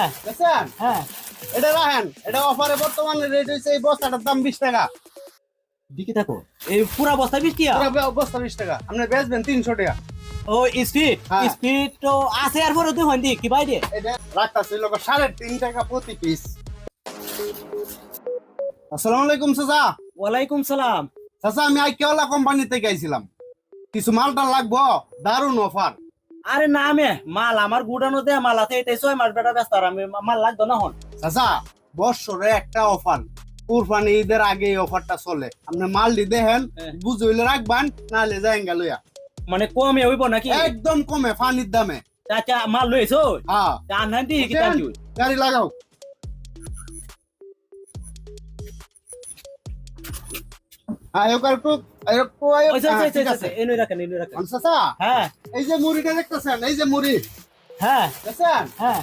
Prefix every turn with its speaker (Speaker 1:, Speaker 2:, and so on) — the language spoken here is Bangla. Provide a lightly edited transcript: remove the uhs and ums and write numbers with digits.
Speaker 1: হ্যাঁ
Speaker 2: দেখছেন
Speaker 1: হ্যাঁ
Speaker 2: এটা রাখেন, এটা অফারে বর্তমানে রেট হইছে এই বস্তাটার দাম 20 টাকা।
Speaker 1: দিকে থাকো এই পুরা বস্তা 20 টিয়া
Speaker 2: পুরো বস্তা 20 টাকা, আপনি বেচবেন 300 টাকা।
Speaker 1: ও স্পিড
Speaker 2: হ্যাঁ।
Speaker 1: স্পিড তো আছে আর পরে তুই হন্দি কি বাইরে
Speaker 2: এটা রাখতাছে লোক 3.5 টাকা প্রতি পিস। আসসালামু আলাইকুম চাচা।
Speaker 1: ওয়ালাইকুম সালাম।
Speaker 2: চাচা আমি আইকিওলা কোম্পানি থেকে আইছিলাম, কিছু মালটা লাগবো, দারুন অফার।
Speaker 1: আরে না মে মাল আমার গুডানোতে মাল আছে এটাই 6 মাস বেটা ব্যস্ত আর আমি মাল লাগতো না হন।
Speaker 2: চাচা বছরে একটা অফার, কুরবানি ঈদের আগে এই অফারটা চলে, আপনি মাল দি দেখেন, বুঝইলে রাখবেন, নাহলে যায়েঙ্গা লইয়া।
Speaker 1: মানে কমে হইব নাকি?
Speaker 2: একদম কমে, ফানির দামে।
Speaker 1: আচ্ছা মাল লইছো
Speaker 2: হ্যাঁ
Speaker 1: জানান দি কি তাই
Speaker 2: গাড়ি লাগাও। আয়ো কারকু আয়ো আয়ো।
Speaker 1: ওই
Speaker 2: হ্যাঁ, ঠিক
Speaker 1: আচ্ছা
Speaker 2: আছে।
Speaker 1: এনে রাখেন এনে রাখেন।
Speaker 2: চাচা
Speaker 1: হ্যাঁ
Speaker 2: এই যে মুড়িটা দেখতেছেন, এই যে মুড়ি
Speaker 1: হ্যাঁ
Speaker 2: দেখছেন,
Speaker 1: হ্যাঁ